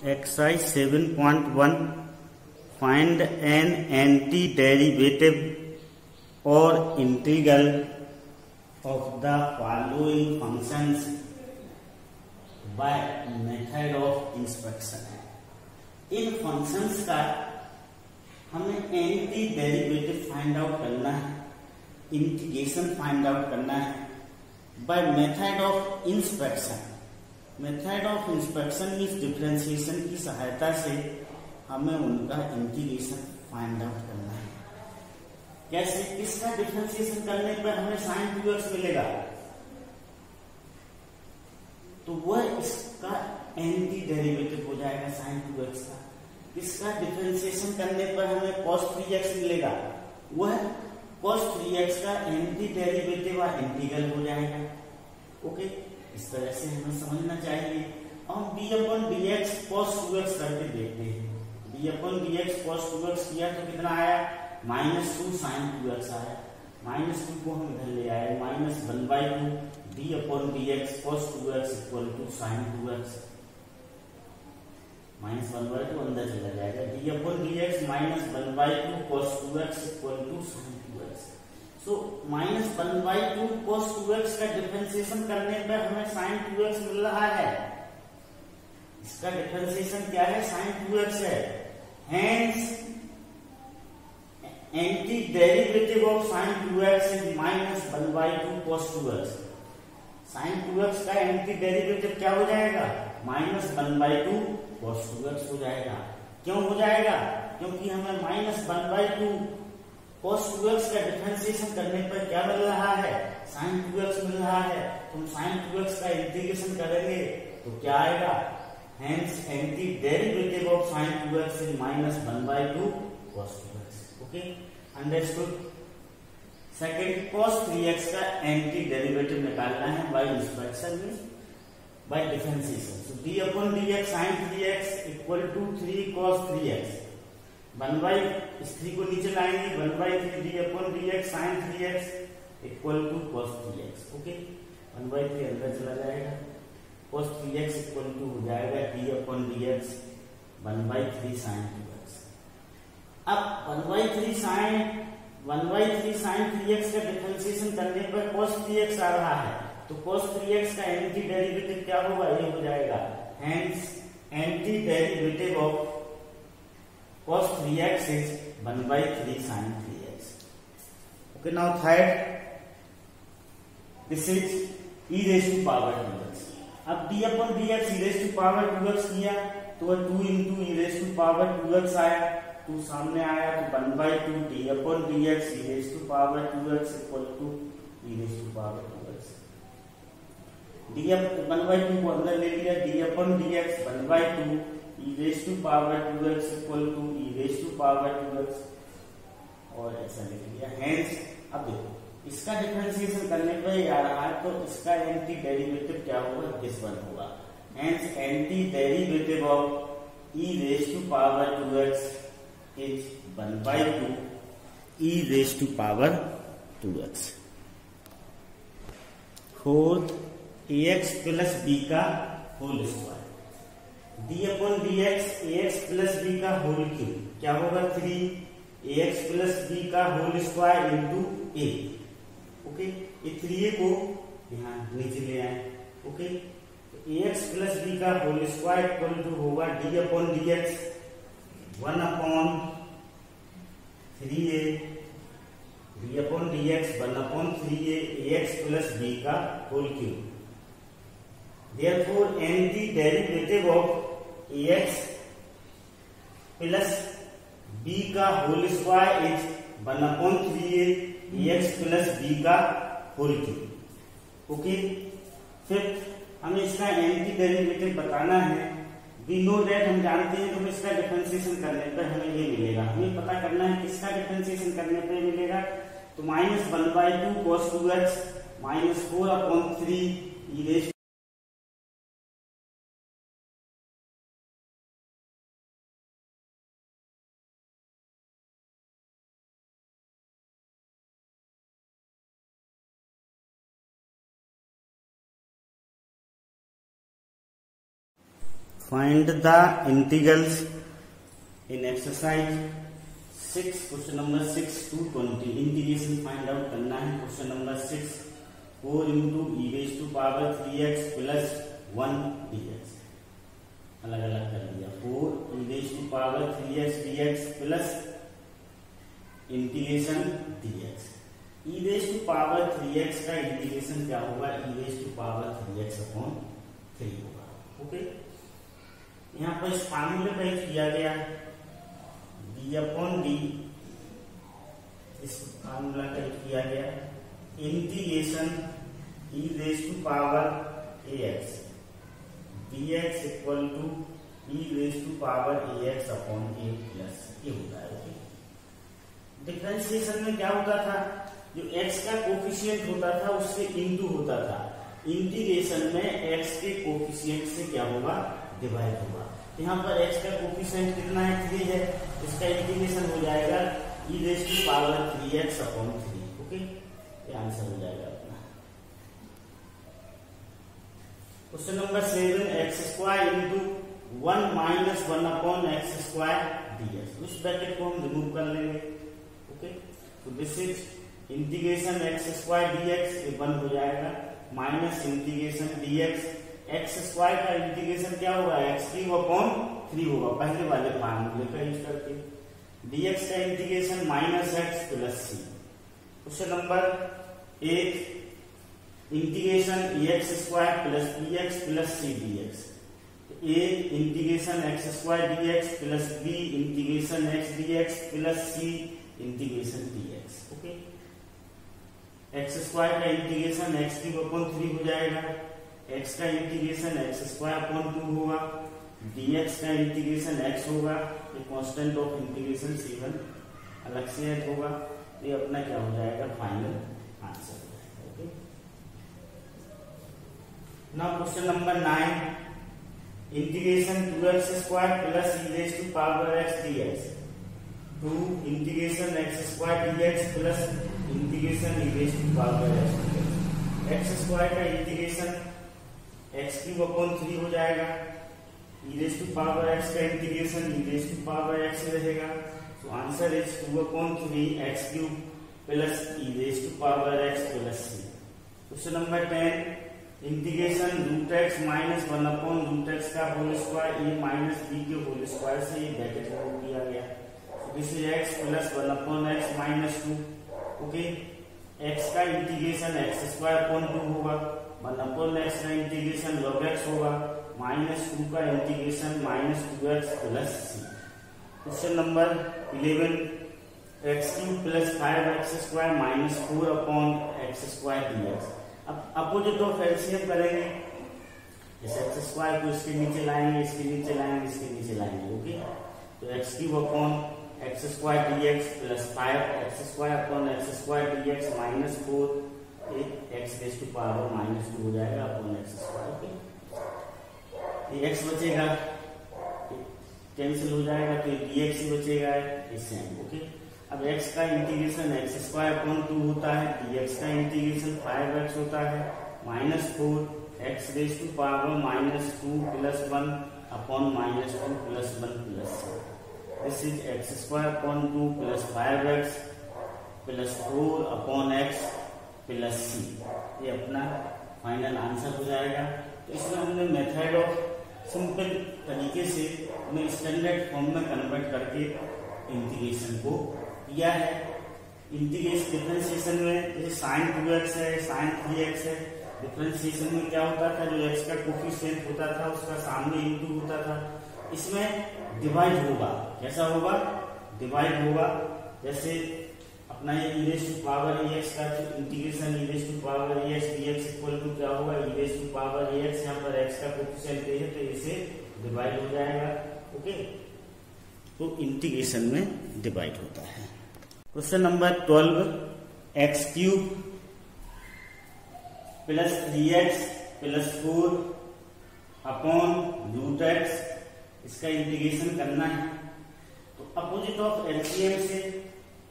Exercise 7.1 Find an antiderivative or integral of the following functions by method of inspection। In functions का हमें anti derivative find out करना है, integration find out करना है by method of inspection. Method of inspection means differentiation की सहायता से हमें उनका इंटीग्रेशन फाइंड आउट करना है। कैसे? किसका डिफरेंशिएशन करने पर हमें sin 2x मिलेगा, तो वह इसका एंटी डेरिवेटिव हो जाएगा sin 2x का। इसका डिफरेंशिएशन करने पर हमें cos 3x मिलेगा, वह cos 3x का एंटी डेरिवेटिव और इंटीग्रल हो जाएगा। ओके, इस तरह से हमें समझना चाहिए। हम d/dx cos 2x करके देखते हैं। d/dx cos 2x किया तो कितना आया? -2 sin 2x आया। -2 को हम इधर ले आए, -1/2 d/dx cos 2x equal to sin 2x। -1/2 अंदर चला जाएगा, d/dx -1/2 cos 2x equal to sin 2x। So -1/2 cos 2x का डिफरेंशिएशन करने पर हमें sin 2x मिल रहा है। इसका डिफरेंशिएशन क्या है? sin 2x है। Hence anti derivative of sin 2x is -1/2 cos 2x। sin 2x का एंटी डेरिवेटिव क्या हो जाएगा? -1/2 cos 2x हो जाएगा। क्यों हो जाएगा? क्योंकि हमें -1/2 cos 2x का डिफरेंशिएशन करने पर क्या मिल रहा है? sin 2x मिल रहा है। तुम sin 2x का इंटीग्रेशन करेंगे तो क्या आएगा? Hence anti derivative of sin 2x is -1/2 cos 2x। Okay, understood. Second, cos 3x का एंटी डेरिवेटिव निकालना है बाय इंस्पेक्शन में, by differentiation. So d/dx sin 3x equal to 3 cos 3x। 3 को नीचे लाएंगे, 1/3 d/dx sin 3x equal to cos 3x। Okay, 1/3 अंदर चला जाएगा, cos 3x इक्वल टू हो जाएगा d/dx 1/3 sin 2x। अब 1/3 sin 3x का डिफरेंशिएशन करने पर cos 3x आ रहा है, तो cos 3x का एंटी डेरिवेटिव क्या होगा? ये हो जाएगा। Hence anti derivative of cos 3x is 1/3 sin 3x। Okay, now third, this is e raised to power 2x। अब d/dx e raised to power 2x किया तो वह 2 into e raised to power 2x आया, 2 सामने आया तो 1/2 d/dx e raised to power 2x equal to e raised to power 2x। 1/2 को अंदर ले लिया, d/dx 1/2 e raised to power 2x equal to e raised to power 2x और ऐसा लिख लिया। हेंस अब देखो इसका डिफरेंशिएशन करने पर ये आ रहा है, तो इसका एंटी डेरिवेटिव क्या होगा? दिस वन होगा। Hence anti derivative of e raised to power 2x is 1/2 e raised to power 2x। Fourth, ax plus b का whole square. d/dx ax plus b का होल क्यूब क्या होगा? 3 ax plus b का whole square into a। Okay, ये 3a को यहाँ नीचे ले आए। ओके, ax प्लस b का होल स्क्वायर इक्वल टू होगा d/dx 1/3a d/dx 1/3a ax plus b का whole cube. Therefore, antiderivative of ax plus b का whole square is 1/3a ax plus b का होल क्यूब। ओके, फिर हमें इसका anti derivative बताना है। We know that, हम जानते हैं, तो इसका डिफरेंशिएशन करने पर हमें ये मिलेगा। हमें पता करना है किसका डिफरेंशिएशन करने पर मिलेगा, तो -1/2 cos 2x -4/3 e raised find the integrals in exercise 6 question number 6 to 20 integration find out करना है। Question number 6 4 into e raise to power 3x plus 1 dx अलग अलग कर दिया। 4 e raise to power 3x dx plus integration dx। E raise to power 3x का integration क्या होगा? E raise to power 3x upon 3 होगा। Okay, यहाँ पर इस फार्मूले का यूज किया गया d अपॉन डी, इस फार्मूला का यूज किया गया integration e raise to power ax dx equal to e raise to power ax upon a plus ये होता है। डिफरेंशिएशन में क्या होता था? जो x का कोफिशिएंट होता था उससे इंटू होता था। इंटीग्रेशन में x के कोफिशिएंट से क्या होगा? डिवाइड होगा। यहाँ पर x का कोफिशिएंट कितना है? 3 है। इसका इंटीग्रेशन हो जाएगा e raise to power 3x upon 3। Okay, ये आंसर हो जाएगा अपना। Question number 7 x square into 1 minus 1 upon x square dx। उस ब्रैकेट को हम रिमूव कर लेंगे। ओके, तो this is integration x square dx, ये 1 हो जाएगा, minus integration dx। X square का इंटीग्रेशन क्या होगा? एक्स क्यूब अपॉन 3 होगा, पहले वाले फार्मूले का यूज करके। dx का integration minus x plus C. Question number 8 integration x square plus b x plus c dx। A integration x square dx plus b integration x dx plus c integration dx। Okay, x square का integration x cube upon 3 हो जाएगा, x का integration x square upon 2 होगा, dx का integration x होगा, ये constant of integration c1 अलग से ऐड होगा। ये अपना क्या हो जाएगा? फाइनल आंसर हो जाएगा। Okay, now question number 9 integration 2x square plus e raise to power x dx। 2 integration x square dx plus integration e raise to power x dx। X square का integration x cube upon 3 हो जाएगा, e raise to power x का integration e raise to power x रहेगा। तो answer is 2 upon 3 x cube plus e raise to power x plus C. Question number 10 integration root x minus 1 upon root x का whole square a minus b के whole square से ये bracket remove किया गया। This is x plus 1 upon x minus 2। Okay, x का integration x square upon 2 होगा, 1 upon x का integration log x होगा, माइनस 2 का इंटीग्रेशन माइनस 2x प्लस सी। Question number 11 x cube plus 5x square minus 4 upon x square dx। अब opposite of LCM करेंगे, इस x square को इसके नीचे लाएंगे, इसके नीचे लाएंगे, इसके नीचे लाएंगे। ओके, तो x cube upon x square dx plus 5 x square upon x square dx minus 4 x raise to power minus 2 हो जाएगा अपॉन एक्स स्क्वायर। ये एक्स बचेगा, कैंसिल हो जाएगा, तो dx ही बचेगा, इससे। ओके, अब x का इंटीग्रेशन एक्स स्क्वायर अपॉन 2 होता है, dx का इंटीग्रेशन 5x होता है, minus 4 x raise to power minus 2 plus 1 upon minus 2 plus 1 plus. This is x square upon 2 plus 5x plus 4 upon x plus c. ये अपना final answer हो जाएगा। तो इसमें हमने मेथड ऑफ सिंपल तरीके से हमें स्टैंडर्ड फॉर्म में कन्वर्ट करके इंटीग्रेशन को किया है। इंटीग्रेशन डिफरेंशिएशन में जैसे साइन 2x है, साइन 3x है। डिफरेंशिएशन में क्या होता था? जो x का कोफिशिएंट होता था उसका सामने इंटू होता था। इसमें डिवाइड होगा, कैसा होगा? डिवाइड होगा। जैसे अपना ये e raise to power ax का integration e raise to power ax dx equal to क्या होगा? E raise to power ax, यहाँ पर x का कोफिशिएंट है तो इसे डिवाइड हो जाएगा। ओके, तो इंटीग्रेशन में डिवाइड होता है। Question number 12 x cube plus 3x plus 4 upon root x, इसका इंटीग्रेशन करना है। तो अपोजिट ऑफ एलसीएम से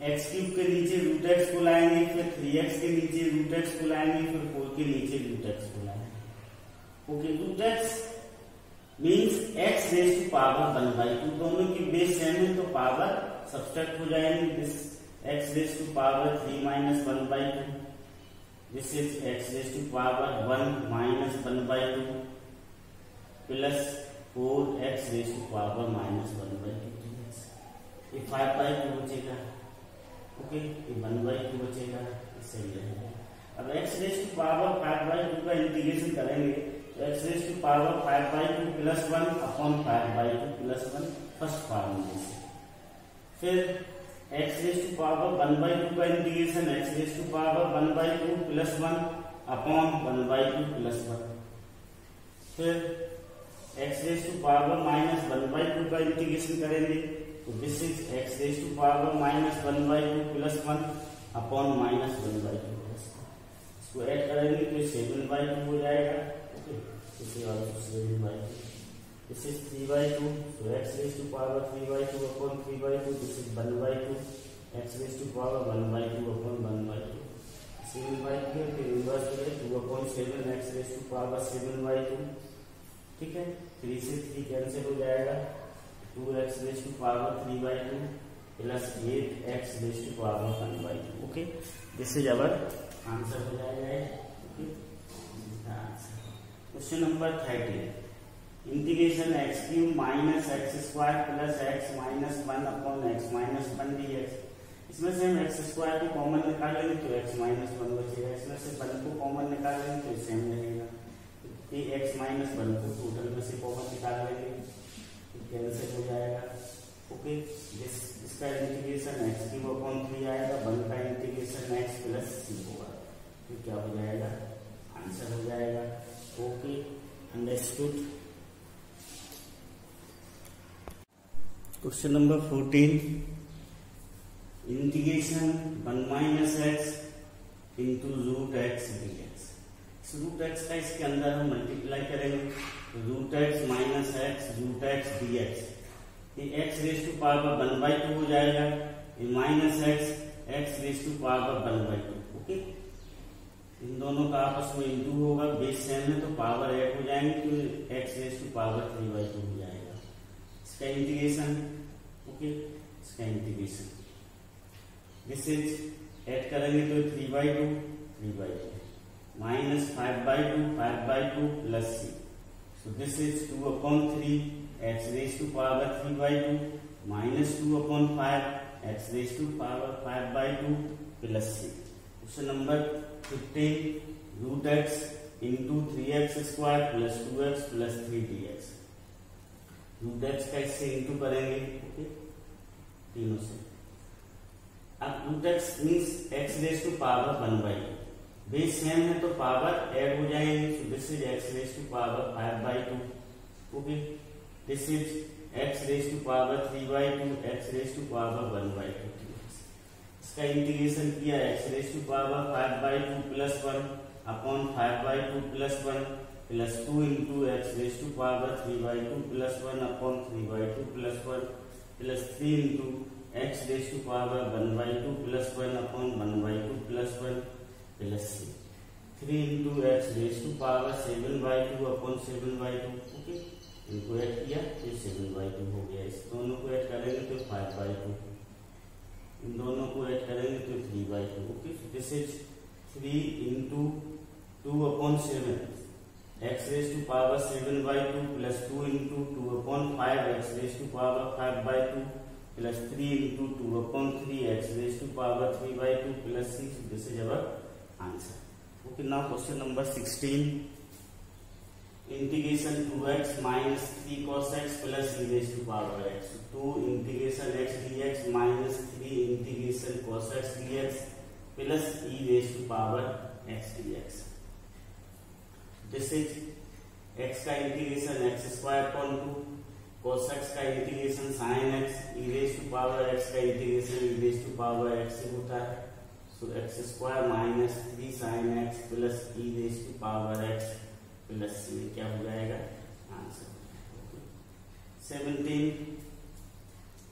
एक्स क्यूब के नीचे रूट एक्स को लाएंगे, फिर 3x के नीचे रूट एक्स को लाएंगे, फिर 4 के नीचे रूट एक्स को लाएंगे। Okay, root x means x raise to power 1/2, दोनों की बेस सेम है तो पावर सब्सट्रैक्ट हो जाएंगे। This x raise to power 3 minus 1/2, this is x raise to power 1 minus 1/2 plus 4x raise to power minus 1/2। ये 5/2 बचेगा, okay, ये 1/2 बचेगा, सही रहेगा। अब x रेज टू पावर 5/2 का इंटीग्रेशन करेंगे तो x raise to power 5/2 plus 1 upon 5/2 plus 1 first फॉर्मूले से। फिर x रेज टू पावर 1/2 का integration x raise to power 1/2 plus 1 upon 1/2 plus 1। फिर x raise to power minus 1/2 का इंटीग्रेशन करेंगे तो this is x raise to power minus 1/2 plus 1 upon minus 1/2 plus 1। इसको add करेंगे तो 7/2 हो जाएगा, ओके, इसे also 7/2। This is 3/2, so x raised to power 3/2 upon 3/2, this is 1/2, x raised to power 1/2 upon 1/2, 7/2 फिर रिवर्स करें 2 upon 7 x raised to power 7/2, ठीक है, 3 से 3 कैंसिल हो जाएगा, 2x raised to power 3/2 plus 8x raised to power 1/2, okay, this is our answer हो जाएगा, okay. Question number 30, integration x cube minus x square plus x minus 1 upon x minus 1 dx। इसमें से हम x square को common निकाल लेंगे तो x minus 1 बचेगा, इसमें से 1 को कॉमन निकाल लेंगे तो सेम रहेगा, ये एक्स माइनस 1 को टोटल में से कॉमन निकाल लेंगे तो कैंसिल हो जाएगा, ओके। इसका इंटीग्रेशन एक्स क्यूब अपॉन 3 आएगा, 1 का इंटीग्रेशन एक्स प्लस सी होगा, तो क्या हो जाएगा, आंसर हो जाएगा, okay, understood. Question number 14, integration 1 minus x into root x dx। इस रूट एक्स का इसके अंदर हम मल्टीप्लाई करेंगे, root x minus x root x dx, ये एक्स रेज टू पावर 1/2 हो जाएगा, ये minus x raise to power 1/2, okay. इन दोनों का आपस में इंटू होगा, बेस सेम है तो पावर ऐड हो जाएंगे तो एक्स रेज टू पावर 3/2 हो जाएगा। इसका इंटीग्रेशन, ओके, इसका इंटीग्रेशन दिस इज ऐड करेंगे तो 3/2 minus 5/2 plus C, so this is 2 upon 3 x raise to power 3/2 minus 2 upon 5 x raise to power 5/2 plus C. Question number 15, root x into 3x square plus 2x plus 3 dx। Root x का इससे into करेंगे, okay, तीनों से। अब root x means x raise to power 1/2, base same है तो power add हो जाएंगे, so this is x raise to power 5/2, okay, this is x raise to power 3/2 x raise to power 1/2। इसका integration किया, x raise to power 5/2 plus 1 upon 5/2 plus 1 plus 2 into x raise to power 3/2 plus 1 upon 3/2 plus 1 plus 3 into x raise to power 1/2 plus 1 upon 1/2 plus 1 plus 3 into x raise to power 7/2 upon 7/2, okay, इनको add किया तो 7/2 हो गया। इस दोनों को add करेंगे तो 5/2, इन दोनों को ऐड करेंगे तो 3/2, okay, this is 3 into 2 upon 7 x raise to power 7/2 plus 2 into 2 upon 5 x raise to power 5/2 plus 3 into 2 upon 3 x raise to power 3/2 plus 6, this is our answer, okay. Now question number 16, integration 2x minus 3 cos x plus e raise to power x, 2 integration x dx minus 3 integration cos x dx plus e raise to power x dx। This is x का integration x square upon 2, cos x का integration sin x, e raise to power x का integration e raise to power x से होता है, so x square minus 3 sin x plus e raise to power x plus में क्या हो जाएगा, answer. 17,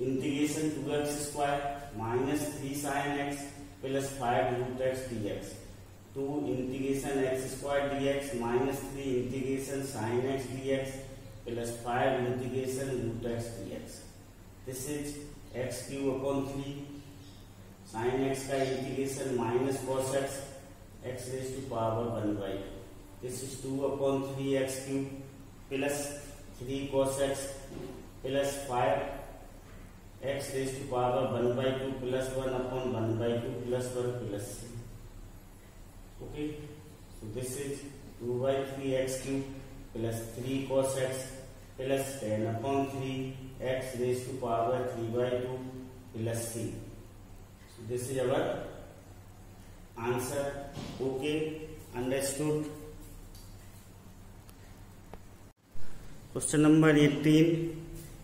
integration 2x square minus 3 sin x plus 5 root x dx, 2 integration x square dx minus 3 integration sin x dx plus 5 integration root x d x. This is x cube upon 3 sine x का integration minus cos x x raise to power 1/2। This is 2 upon 3 x cube plus 3 cos x plus 5 x raise to power 1/2 plus 1 upon 1/2 plus 1 plus 3। Okay, so this is 2/3 x cube plus 3 cos x plus 10 upon 3 x raised to power 3/2 plus c. So this is our answer. Okay, understood. Question number 18,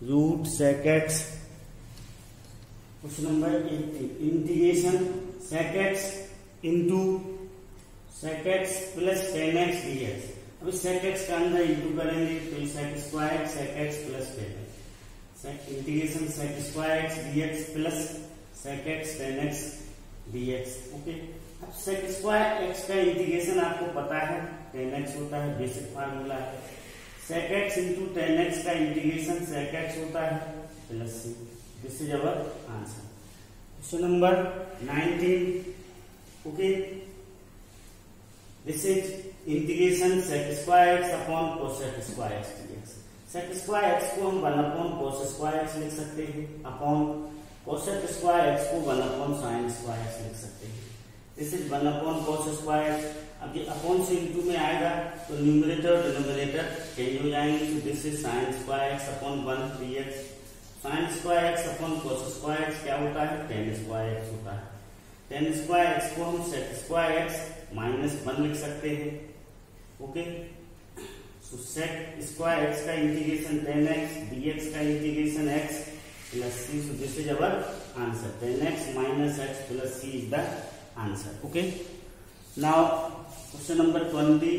root sec x. Question number 18, integration sec x into sec x plus 10x dx। अभी sec x का अंदर into करेंगे तो sec square sec x plus 10x integration sec square x dx plus sec x 10x dx। Okay, अब sec square x का integration आपको पता है 10x होता है, बेसिक फार्मूला है। sec x इंटू 10x का इंटीग्रेशन sec x होता है plus c। This is our answer. Question number 19, okay, this is integration sec square x upon cosec square x dx। sec square x को हम 1 upon cos square x लिख सकते हैं, upon cosec square x को 1 upon sin square x लिख सकते हैं। This is 1 upon cos square. अब ये अपॉन से इंटू में आएगा तो न्यूमरेटर और डिनोमिनेटर चेंज हो जाएंगे। तो this is sin square x upon 1 dx। sin square x upon cos square x क्या होता है? tan स्क्वायर x होता है। tan स्क्वायर x को हम sec स्क्वायर x माइनस 1 लिख सकते हैं। Okay, so sec square x का इंटीग्रेशन 10x dx का integration x plus c। So this is our answer. 10x minus x plus c is the answer. Okay, now question number 20,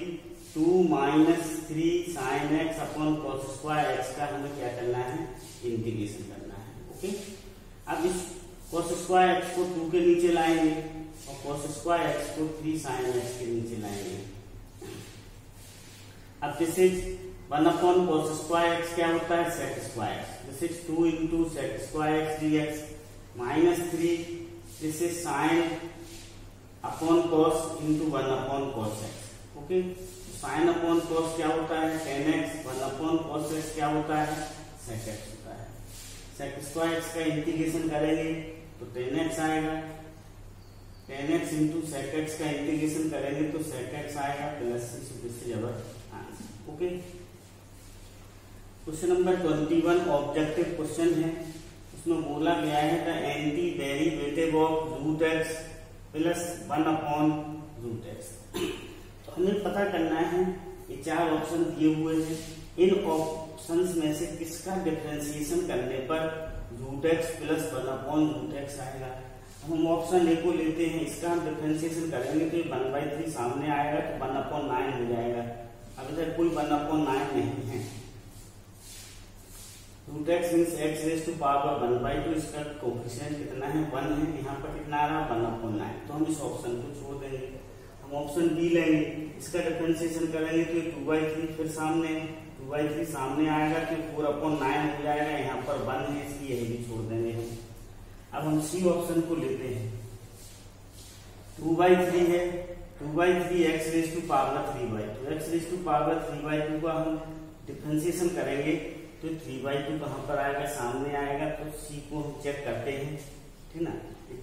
2 minus 3 sine x upon cos square x का हमें क्या करना है? Integration करना है। Okay, अब इस cos स्क्वायर x को 2 के नीचे लाएंगे और cos स्क्वायर x को 3 sin x के नीचे लाएंगे। अब this is 1 upon cos square x क्या होता है? sec square. This is 2 into sec square x dx minus 3 this is sin upon cos into 1 upon cos x। Okay, sin upon cos क्या होता है? 10x। 1 अपॉन cos x क्या होता है? sec x होता है। sec स्क्वायर x का integration करेंगे तो 10x आएगा। 10x इंटू sec x का इंटीग्रेशन करेंगे तो sec x आएगा plus this our answer. Okay, question number 21 objective question है। उसमें बोला गया है the anti derivative of root x plus 1 upon root x. तो हमें पता करना है, ये 4 ऑप्शन दिए हुए हैं, इन ऑप्शंस में से किसका डिफरेंशिएशन करने पर root x plus 1 upon root x आएगा। हम ऑप्शन ए को लेते हैं, इसका हम डिफरेंशिएशन करेंगे तो 1/3 सामने आएगा तो 1 अपॉन 9 हो जाएगा। अब इधर कुल 1 अपॉन 9 नहीं है। Root x means x raise to power 1/2, इसका कोफिशिएंट कितना है? 1 है। यहाँ पर कितना आ रहा? 1 अपॉन 9। तो हम इस ऑप्शन को छोड़ देंगे, हम ऑप्शन बी लेंगे। इसका डिफरेंशिएशन करेंगे तो 2/3 फिर सामने 2/3 सामने आएगा तो 4 अपॉन 9 हो जाएगा। यहाँ पर 1 है इसलिए यही भी छोड़ देंगे हम। अब हम सी ऑप्शन को लेते हैं। 2/3 है, 2/3 x raise to power 3/2। X raise to power 3/2 का हम डिफरेंशिएशन करेंगे तो 3/2 कहाँ पर आएगा? सामने आएगा। तो सी को हम चेक करते हैं, ठीक ना।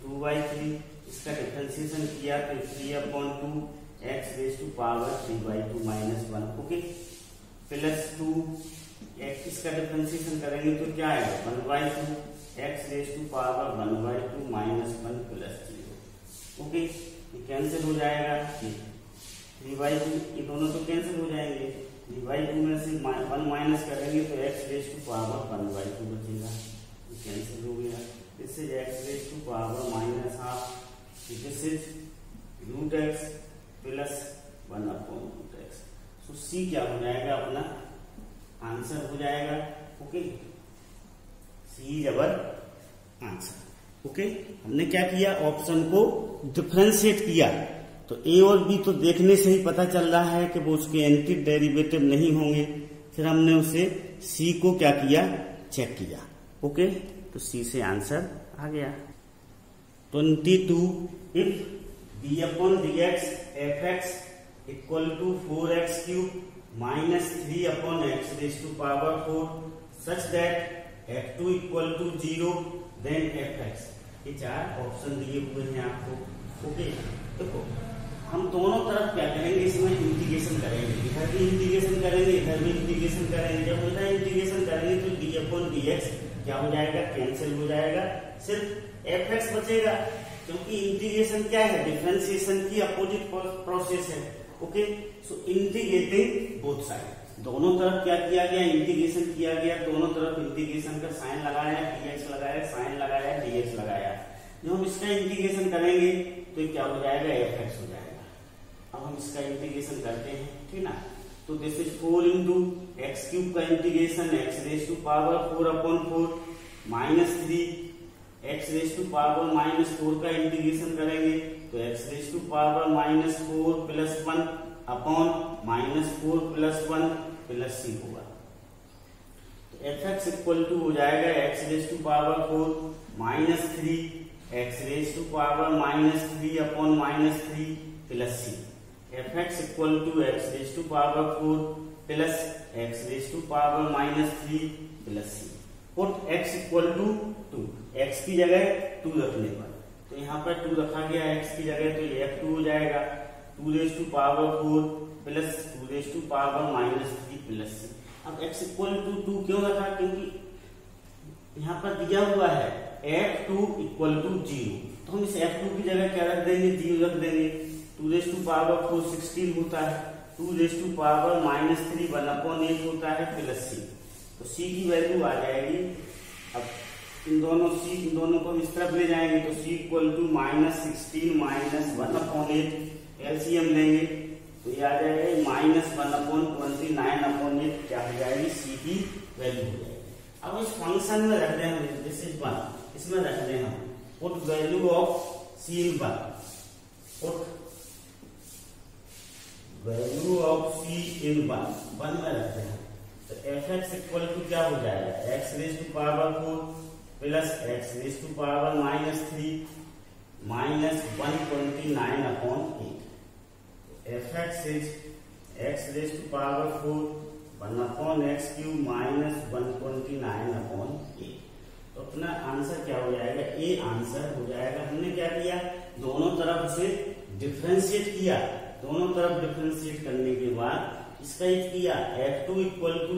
2/3 इसका डिफरेंशिएशन किया तो 3/2 x raise to power 3/2 minus 1। Okay, plus 2 इसका डिफरेंशिएशन करेंगे तो क्या आएगा? 1/2 x raise to power 1/2 minus 1 plus 0। Okay, ये कैंसिल हो जाएगा। 3/2 ये दोनों तो कैंसिल हो जाएंगे। 3/2 में से 1 माइनस करेंगे तो एक्स रेज टू पावर 1/2 बचेगा, ये कैंसिल हो गया। This is x raise to power minus half. This is root x plus 1 upon root x. So C क्या हो जाएगा? अपना आंसर हो जाएगा। Okay, C is our answer. Okay, हमने क्या किया? ऑप्शन को डिफरेंशिएट किया। तो ए और बी तो देखने से ही पता चल रहा है कि वो उसके एंटी डेरिवेटिव नहीं होंगे। फिर हमने उसे सी को क्या किया, चेक किया। ओके, तो सी से आंसर आ गया। 22 if d upon d x f x equal to 4x cube minus 3 upon x raise to power 4 such that f2 equal to 0 then fx। ये 4 ऑप्शन दिए हुए हैं आपको। ओके, देखो हम दोनों तरफ क्या करेंगे, इसमें इंटीग्रेशन करेंगे, इधर भी इंटीग्रेशन करेंगे, इधर भी इंटीग्रेशन करेंगे। जब इधर इंटीग्रेशन करेंगे तो डी अपॉन डी एक्स क्या हो जाएगा, कैंसिल हो जाएगा, सिर्फ एफ एक्स बचेगा, क्योंकि इंटीग्रेशन क्या है, डिफरेंशिएशन की अपोजिट प्रोसेस है। Okay, so integrating both side, दोनों तरफ क्या किया गया, इंटीग्रेशन किया गया, दोनों तरफ इंटीग्रेशन का साइन लगाया, डीएक्स लगाया, साइन लगाया, डीएक्स लगाया। जब हम इसका इंटीग्रेशन करेंगे तो क्या हो जाएगा, एफ एक्स हो जाएगा। अब हम इसका इंटीग्रेशन करते हैं, ठीक ना। तो this is 4 into x cube का integration x raise to power 4 upon 4 minus 3 x raise to power minus 4 का इंटीग्रेशन करेंगे तो x raise to power minus 4 plus 1 upon minus 4 plus 1 plus c होगा। तो एफ एक्स इक्वल टू हो जाएगा x raise to power 4 minus 3 x raise to power minus 3 upon minus 3 plus c. F x equal to x raise to power 4 plus x raise to power minus 3 plus c. Put x equal to 2, x की जगह 2 रखने पर, तो यहाँ पर 2 रखा गया x की जगह, तो ये f2 हो जाएगा 2 raise to power 4 plus 2 raise to power minus 3 plus c. अब x इक्वल टू 2 क्यों रखा, क्योंकि यहाँ पर दिया हुआ है f2 इक्वल टू 0, तो हम इस f2 की जगह क्या रख देंगे, 0 रख देंगे। 2 रेज टू पावर 4 16 होता है, 2 रेज टू पावर माइनस 3 1/8 होता है प्लस सी, तो सी की वैल्यू आ जाएगी। अब इन दोनों को इस तरफ ले जाएंगे तो c equal to minus 16 minus 1/8, LCM लेंगे तो ये आ जाएगा माइनस 1/29/8, क्या हो जाएगी, सी की वैल्यू हो जाएगी। अब इस फंक्शन में रख दें हम, दिस इज 1, इसमें रख दें हम put value of c in 1, put value of c in 1 में रखते हैं, तो एफ एक्स इक्वल टू क्या हो जाएगा, x raise to power 4 plus x raise to power minus 3 minus 129/8। F x is x raise to power 4 1/x cube minus 129/8। तो अपना answer क्या हो जाएगा, ए आंसर हो जाएगा। हमने क्या किया, दोनों तरफ से डिफरेंशिएट किया, दोनों तरफ डिफरेंशिएट करने के बाद इसका किया f2 इक्वल टू